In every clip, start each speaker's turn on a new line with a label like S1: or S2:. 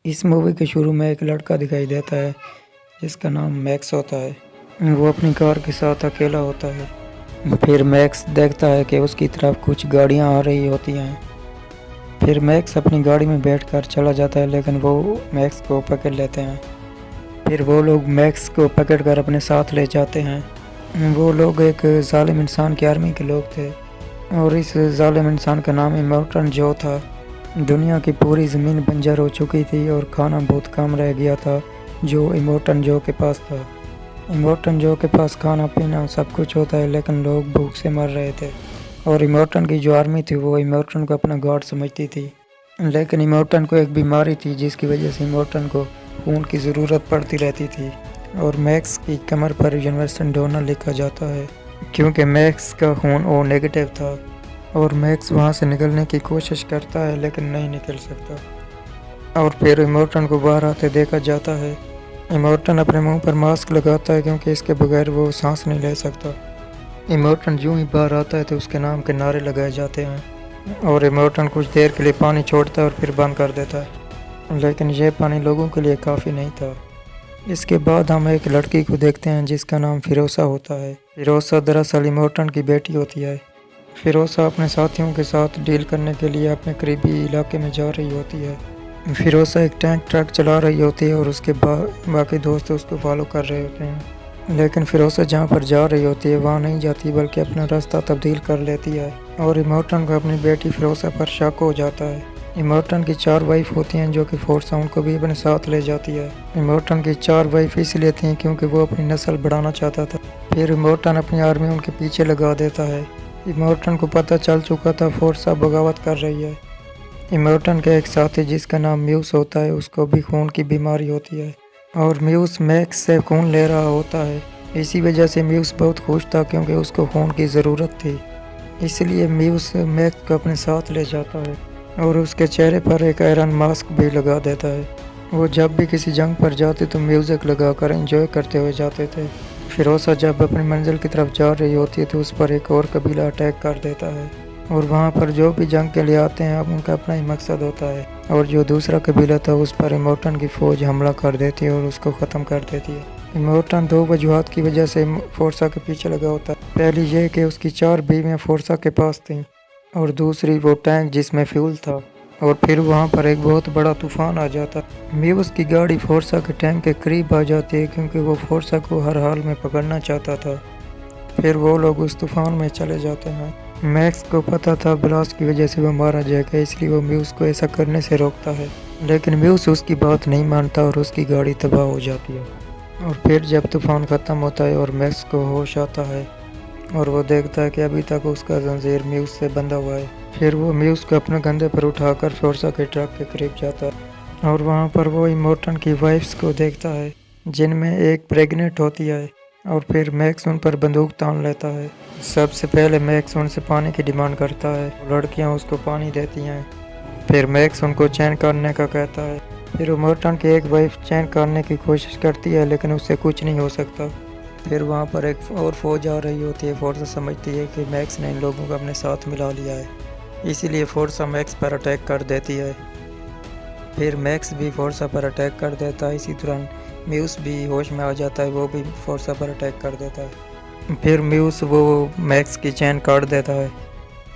S1: اس movie کے شروع میں ایک لڑکا دکھائی دیتا ہے جس کا نام میکس ہوتا ہے۔ وہ اپنی کار کے ساتھ اکیلا ہوتا ہے۔ پھر میکس دیکھتا ہے کہ اس کی طرف کچھ گاڑیاں آ رہی ہوتی ہیں۔ پھر میکس اپنی گاڑی میں بیٹھ کر چلا جاتا ہے لیکن وہ میکس کو پکڑ لیتے ہیں۔ پھر وہ لوگ میکس کو پکڑ کر اپنے ساتھ لے جاتے ہیں۔ وہ لوگ ایک ظالم انسان کی آرمی کے لوگ تھے اور اس ظالم انسان کا نام امورٹن جو تھا۔ دنیا کی پوری زمین بنجر ہو چکی تھی اور کھانا بہت کم رہ گیا تھا جو امورٹن جو کے پاس تھا۔ امورٹن جو کے پاس کھانا پینا سب کچھ ہوتا ہے لیکن لوگ بھوک سے مر رہے تھے اور امورٹن کی جو آرمی تھی وہ امورٹن کو اپنا گارڈ سمجھتی تھی۔ لیکن امورٹن کو ایک بیماری تھی جس کی وجہ سے امورٹن کو خون کی ضرورت پڑتی رہتی تھی اور میکس کی کمر پر یونیورسل ڈونر لکھا جاتا ہے کیونکہ میکس کا خون او نیگیٹو تھا اور میکس وہاں سے نکلنے کی کوشش کرتا ہے لیکن نہیں نکل سکتا اور پھر امورٹن کو باہر آتے دیکھا جاتا ہے۔ امورٹن اپنے منہ پر ماسک لگاتا ہے کیونکہ اس کے بغیر وہ سانس نہیں لے سکتا۔ امورٹن جو ہی باہر آتا ہے تو اس کے نام کے نعرے لگائے جاتے ہیں اور امورٹن کچھ دیر کے لیے پانی چھوڑتا ہے اور پھر بند کر دیتا ہے لیکن یہ پانی لوگوں کے لیے کافی نہیں تھا۔ اس کے بعد ہم ایک لڑکی کو دیکھتے ہیں جس کا نام فیروسا ہوتا ہے۔ فیروسا دراصل امورٹن کی بیٹی ہوتی ہے۔ فیروسا اپنے ساتھیوں کے ساتھ ڈیل کرنے کے لیے اپنے قریبی علاقے میں جا رہی ہوتی ہے۔ فیروسا ایک ٹینک ٹرک چلا رہی ہوتی ہے اور اس کے باقی دوست اس کو فالو کر رہے ہوتے ہیں لیکن فیروسا جہاں پر جا رہی ہوتی ہے وہاں نہیں جاتی بلکہ اپنا راستہ تبدیل کر لیتی ہے اور امورٹن کو اپنی بیٹی فیروسا پر شک ہو جاتا ہے۔ امورٹن کی 4 وائف ہوتی ہیں جو کہ فورسا ان کو بھی اپنے ساتھ لے جاتی ہے۔ امورٹن کی 4 وائف اس لیے تھیں کیونکہ وہ اپنی نسل بڑھانا چاہتا تھا۔ پھر امورٹن اپنی آرمی ان کے پیچھے لگا دیتا ہے۔ امورٹن کو پتہ چل چکا تھا فورسا بغاوت کر رہی ہے۔ امورٹن کا ایک ساتھی جس کا نام میوس ہوتا ہے اس کو بھی خون کی بیماری ہوتی ہے اور میوس میکس سے خون لے رہا ہوتا ہے۔ اسی وجہ سے میوس بہت خوش تھا کیونکہ اس کو خون کی ضرورت تھی، اس لیے میوس میکس کو اپنے ساتھ لے جاتا ہے اور اس کے چہرے پر ایک آئرن ماسک بھی لگا دیتا ہے۔ وہ جب بھی کسی جنگ پر جاتے تو میوزک لگا کر انجوائے کرتے ہوئے جاتے تھے۔ فیروسا جب اپنی منزل کی طرف جا رہی ہوتی ہے تو اس پر ایک اور قبیلہ اٹیک کر دیتا ہے اور وہاں پر جو بھی جنگ کے لیے آتے ہیں اب ان کا اپنا ہی مقصد ہوتا ہے اور جو دوسرا قبیلہ تھا اس پر امورٹن کی فوج حملہ کر دیتی ہے اور اس کو ختم کر دیتی ہے۔ امورٹن 2 وجوہات کی وجہ سے فورسا کے پیچھے لگا ہوتا ہے۔ پہلی یہ کہ اس کی 4 بیویاں فورسا کے پاس تھیں اور دوسری وہ ٹینک جس میں فیول تھا اور پھر وہاں پر ایک بہت بڑا طوفان آ جاتا۔ میوس کی گاڑی فورسا کے ٹینک کے قریب آ جاتی ہے کیونکہ وہ فورسا کو ہر حال میں پکڑنا چاہتا تھا۔ پھر وہ لوگ اس طوفان میں چلے جاتے ہیں۔ میکس کو پتہ تھا بلاسٹ کی وجہ سے وہ مارا جائے گا اس لیے وہ میوس کو ایسا کرنے سے روکتا ہے لیکن میوس اس کی بات نہیں مانتا اور اس کی گاڑی تباہ ہو جاتی ہے اور پھر جب طوفان ختم ہوتا ہے اور میکس کو ہوش آتا ہے اور وہ دیکھتا ہے کہ ابھی تک اس کا زنجیر میوس سے بندھا ہوا ہے، پھر وہ میوس کو اپنے کندھے پر اٹھا کر فورسا کے ٹرک کے قریب جاتا ہے اور وہاں پر وہ امورٹن کی وائفز کو دیکھتا ہے جن میں ایک پریگننٹ ہوتی ہے اور پھر میکس ان پر بندوق تان لیتا ہے۔ سب سے پہلے میکس ان سے پانی کی ڈیمانڈ کرتا ہے، لڑکیاں اس کو پانی دیتی ہیں۔ پھر میکس ان کو چین کرنے کا کہتا ہے۔ پھر امورٹن کی ایک وائف چین کرنے کی کوشش کرتی ہے لیکن اس سے کچھ نہیں ہو سکتا۔ پھر وہاں پر ایک اور فوج آ رہی ہوتی ہے۔ فورسا سمجھتی ہے کہ میکس نے ان لوگوں کو اپنے ساتھ ملا لیا ہے، اسی لیے فورسا میکس پر اٹیک کر دیتی ہے۔ پھر میکس بھی فورسا پر اٹیک کر دیتا ہے، اسی دوران میوس بھی ہوش میں آ جاتا ہے، وہ بھی فورسا پر اٹیک کر دیتا ہے۔ پھر میوس وہ میکس کی چین کاٹ دیتا ہے۔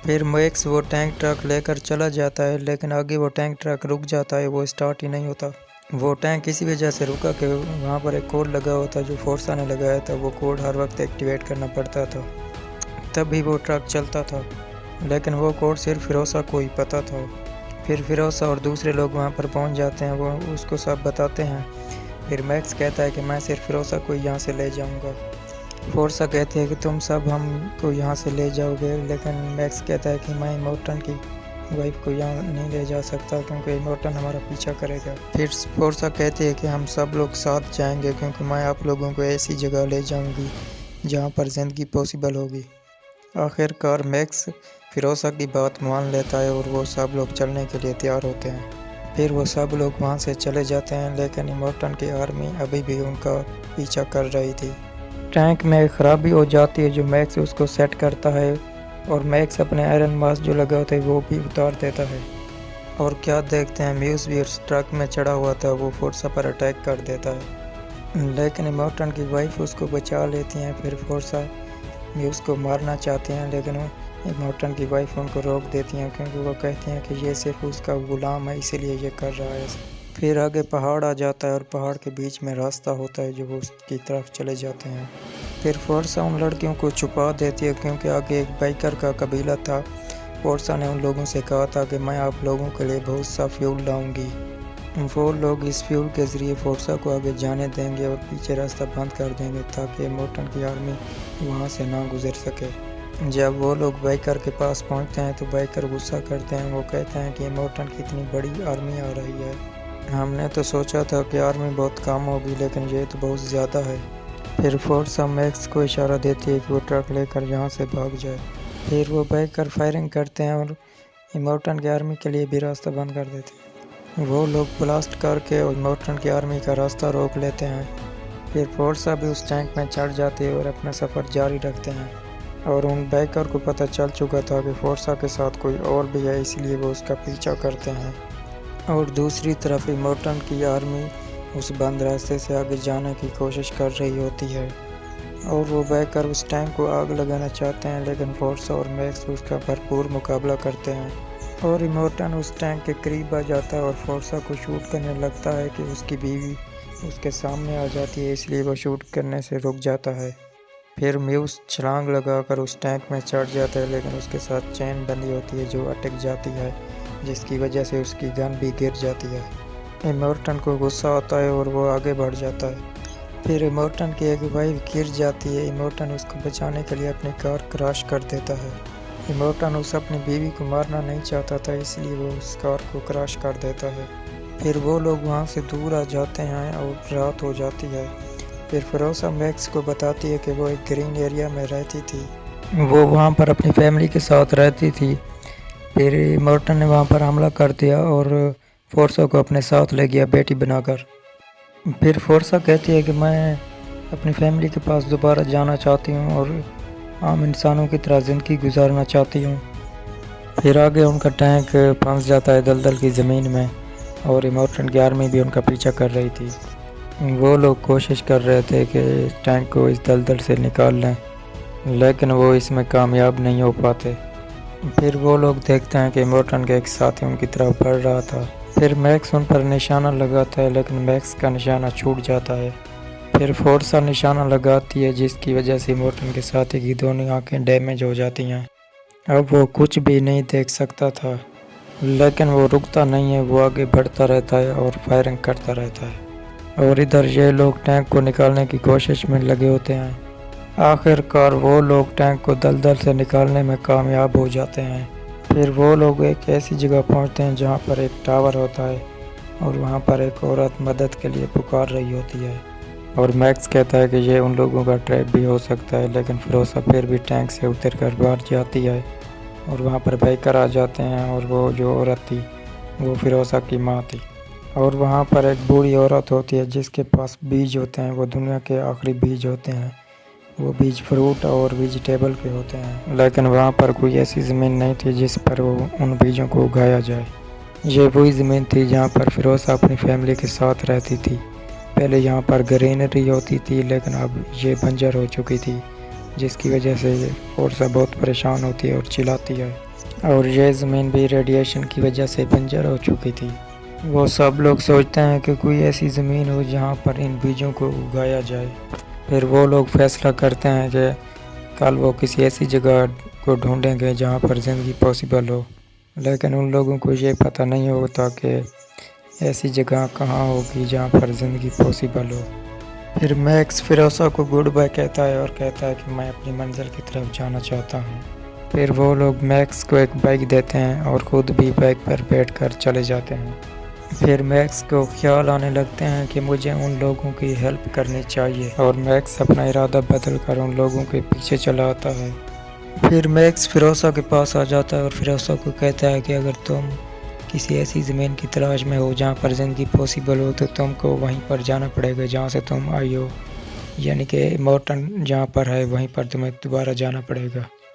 S1: پھر میکس وہ ٹینک ٹرک لے کر چلا جاتا ہے لیکن آگے وہ ٹینک ٹرک رک جاتا ہے، وہ اسٹارٹ ہی نہیں ہوتا۔ وہ ٹینک اسی وجہ سے رکا کہ وہاں پر ایک کوڈ لگا ہوتا جو فورسا نے لگایا تھا، وہ کوڈ ہر وقت ایکٹیویٹ کرنا پڑتا تھا تبھی وہ ٹرک چلتا تھا لیکن وہ کوڈ صرف فیروسا کو ہی پتہ تھا۔ پھر فیروسا اور دوسرے لوگ وہاں پر پہنچ جاتے ہیں، وہ اس کو سب بتاتے ہیں۔ پھر میکس کہتا ہے کہ میں صرف فیروسا کو یہاں سے لے جاؤں گا۔ فورسا کہتی ہے کہ تم سب ہم کو یہاں سے لے جاؤ گے لیکن میکس کہتا ہے کہ میں امورٹن کی وائف کو یہاں نہیں لے جا سکتا کیونکہ امورٹن ہمارا پیچھا کرے گا۔ پھر فورسا کہتی ہے کہ ہم سب لوگ ساتھ جائیں گے کیونکہ میں آپ لوگوں کو ایسی جگہ لے جاؤں گی جہاں پر زندگی پاسبل ہوگی۔ آخر کار میکس فیروسا کی بات مان لیتا ہے اور وہ سب لوگ چلنے کے لیے تیار ہوتے ہیں۔ پھر وہ سب لوگ وہاں سے چلے جاتے ہیں لیکن امورٹن کی آرمی ابھی بھی ان کا پیچھا کر رہی تھی۔ ٹینک میں ایک خرابی ہو جاتی ہے جو میکس اس کو سیٹ کرتا ہے اور میکس اپنے آئرن ماسک جو لگا ہوتا ہے وہ بھی اتار دیتا ہے اور کیا دیکھتے ہیں میوس بھی اس ٹرک میں چڑھا ہوا تھا، وہ فورسا پر اٹیک کر دیتا ہے، لیکن امورٹن کی وائف اس کو بچا لیتی ہیں۔ پھر فورسا میوس کو مارنا چاہتے ہیں، لیکن امورٹن کی وائف ان کو روک دیتی ہیں کیونکہ وہ کہتی ہیں کہ یہ صرف اس کا غلام ہے، اسی لیے یہ کر رہا ہے۔ پھر آگے پہاڑ آ جاتا ہے اور پہاڑ کے بیچ میں راستہ ہوتا ہے جو وہ اس کی طرف چلے جاتے ہیں۔ پھر فورسا ان لڑکیوں کو چھپا دیتی ہے کیونکہ آگے ایک بائکر کا قبیلہ تھا۔ فورسا نے ان لوگوں سے کہا تھا کہ میں آپ لوگوں کے لیے بہت سا فیول لاؤں گی۔ وہ لوگ اس فیول کے ذریعے فورسا کو آگے جانے دیں گے اور پیچھے راستہ بند کر دیں گے تاکہ امورٹن کی آرمی وہاں سے نہ گزر سکے۔ جب وہ لوگ بائکر کے پاس پہنچتے ہیں تو بائکر غصہ کرتے ہیں، وہ کہتے ہیں کہ امورٹن کی اتنی بڑی آرمی آ رہی ہے، ہم نے تو سوچا تھا کہ آرمی بہت کم ہوگی لیکن یہ تو بہت زیادہ ہے۔ پھر فورسا میکس کو اشارہ دیتی ہے کہ وہ ٹرک لے کر یہاں سے بھاگ جائے۔ پھر وہ بائکر فائرنگ کرتے ہیں اور امورٹن کی آرمی کے لیے بھی راستہ بند کر دیتے ہیں۔ وہ لوگ بلاسٹ کر کے امورٹن کی آرمی کا راستہ روک لیتے ہیں۔ پھر فورسا بھی اس ٹینک میں چڑھ جاتے ہیں اور اپنا سفر جاری رکھتے ہیں، اور ان بائکر کو پتہ چل چکا تھا کہ فورسا کے ساتھ کوئی اور بھی ہے، اس لیے وہ اس کا پیچھا کرتے ہیں۔ اور دوسری طرف امورٹن کی آرمی اس بند راستے سے آگے جانے کی کوشش کر رہی ہوتی ہے، اور وہ بائکر اس ٹینک کو آگ لگانا چاہتے ہیں، لیکن فورسا اور میکس اس کا بھرپور مقابلہ کرتے ہیں، اور امورٹن اس ٹینک کے قریب آ جاتا ہے اور فورسا کو شوٹ کرنے لگتا ہے کہ اس کی بیوی اس کے سامنے آ جاتی ہے، اس لیے وہ شوٹ کرنے سے رک جاتا ہے۔ پھر میوس چھلانگ لگا کر اس ٹینک میں چڑھ جاتا ہے، لیکن اس کے ساتھ چین بندھی ہوتی ہے جو اٹک جاتی ہے، جس کی وجہ سے اس کی گن بھی گر جاتی ہے۔ امورٹن کو غصہ آتا ہے اور وہ آگے بڑھ جاتا ہے۔ پھر امورٹن کی ایک وائف گر جاتی ہے، امورٹن اس کو بچانے کے لیے اپنی کار کراش کر دیتا ہے۔ امورٹن اس اپنی بیوی کو مارنا نہیں چاہتا تھا، اس لیے وہ اس کار کو کراش کر دیتا ہے۔ پھر وہ لوگ وہاں سے دور آ جاتے ہیں اور رات ہو جاتی ہے۔ پھر فورسا میکس کو بتاتی ہے کہ وہ ایک گرین ایریا میں رہتی تھی، وہ وہاں پر اپنی فیملی کے ساتھ رہتی تھی۔ پھر امورٹن نے وہاں پر حملہ کر دیا اور فورسا کو اپنے ساتھ لے گیا بیٹی بنا کر۔ پھر فورسا کہتی ہے کہ میں اپنی فیملی کے پاس دوبارہ جانا چاہتی ہوں اور عام انسانوں کی طرح زندگی گزارنا چاہتی ہوں۔ پھر آگے ان کا ٹینک پھنس جاتا ہے دلدل کی زمین میں، اور امورٹن کی آرمی بھی ان کا پیچھا کر رہی تھی۔ وہ لوگ کوشش کر رہے تھے کہ ٹینک کو اس دلدل سے نکال لیں، لیکن وہ اس میں کامیاب نہیں ہو پاتے۔ پھر وہ لوگ دیکھتے ہیں کہ امورٹن کے ایک ساتھی ان کی طرف بڑھ رہا تھا۔ پھر میکس ان پر نشانہ لگاتا ہے، لیکن میکس کا نشانہ چھوٹ جاتا ہے۔ پھر فورسا نشانہ لگاتی ہے، جس کی وجہ سے امورٹن کے ساتھی کی دونوں آنکھیں ڈیمیج ہو جاتی ہیں۔ اب وہ کچھ بھی نہیں دیکھ سکتا تھا، لیکن وہ رکتا نہیں ہے، وہ آگے بڑھتا رہتا ہے اور فائرنگ کرتا رہتا ہے، اور ادھر یہ لوگ ٹینک کو نکالنے کی کوشش میں لگے ہوتے ہیں۔ آخر کار وہ لوگ ٹینک کو دلدل سے نکالنے میں کامیاب ہو جاتے ہیں۔ پھر وہ لوگ ایک ایسی جگہ پہنچتے ہیں جہاں پر ایک ٹاور ہوتا ہے، اور وہاں پر ایک عورت مدد کے لیے پکار رہی ہوتی ہے، اور میکس کہتا ہے کہ یہ ان لوگوں کا ٹریپ بھی ہو سکتا ہے، لیکن فورسا پھر بھی ٹینک سے اتر کر باہر جاتی ہے، اور وہاں پر بائکر آ جاتے ہیں، اور وہ جو عورت تھی وہ فورسا کی ماں تھی، اور وہاں پر ایک بوڑھی عورت ہوتی ہے جس کے پاس بیج ہوتے ہیں، وہ دنیا کے آخری بیج ہوتے ہیں، وہ بیج فروٹ اور ویجیٹیبل کے ہوتے ہیں، لیکن وہاں پر کوئی ایسی زمین نہیں تھی جس پر وہ ان بیجوں کو اگایا جائے۔ یہ وہی زمین تھی جہاں پر فورسا اپنی فیملی کے ساتھ رہتی تھی۔ پہلے یہاں پر گرینری ہوتی تھی، لیکن اب یہ بنجر ہو چکی تھی، جس کی وجہ سے فورسا بہت پریشان ہوتی ہے اور چلاتی ہے، اور یہ زمین بھی ریڈیشن کی وجہ سے بنجر ہو چکی تھی۔ وہ سب لوگ سوچتے ہیں کہ کوئی ایسی زمین ہو جہاں پر ان بیجوں کو اگایا جائے۔ پھر وہ لوگ فیصلہ کرتے ہیں کہ کل وہ کسی ایسی جگہ کو ڈھونڈیں گے جہاں پر زندگی پاسبل ہو، لیکن ان لوگوں کو یہ پتہ نہیں ہوتا کہ ایسی جگہ کہاں ہوگی جہاں پر زندگی پاسبل ہو۔ پھر میکس فورسا کو گڈ بائی کہتا ہے اور کہتا ہے کہ میں اپنی منزل کی طرف جانا چاہتا ہوں۔ پھر وہ لوگ میکس کو ایک بائک دیتے ہیں اور خود بھی بائک پر بیٹھ کر چلے جاتے ہیں۔ پھر میکس کو خیال آنے لگتے ہیں کہ مجھے ان لوگوں کی ہیلپ کرنی چاہیے، اور میکس اپنا ارادہ بدل کر ان لوگوں کے پیچھے چلا آتا ہے۔ پھر میکس فورسا کے پاس آ جاتا ہے اور فورسا کو کہتا ہے کہ اگر تم کسی ایسی زمین کی تلاش میں ہو جہاں پر زندگی پاسبل ہو تو تم کو وہیں پر جانا پڑے گا جہاں سے تم آئی ہو، یعنی کہ امورٹن جہاں پر ہے وہیں پر تمہیں دوبارہ جانا پڑے گا۔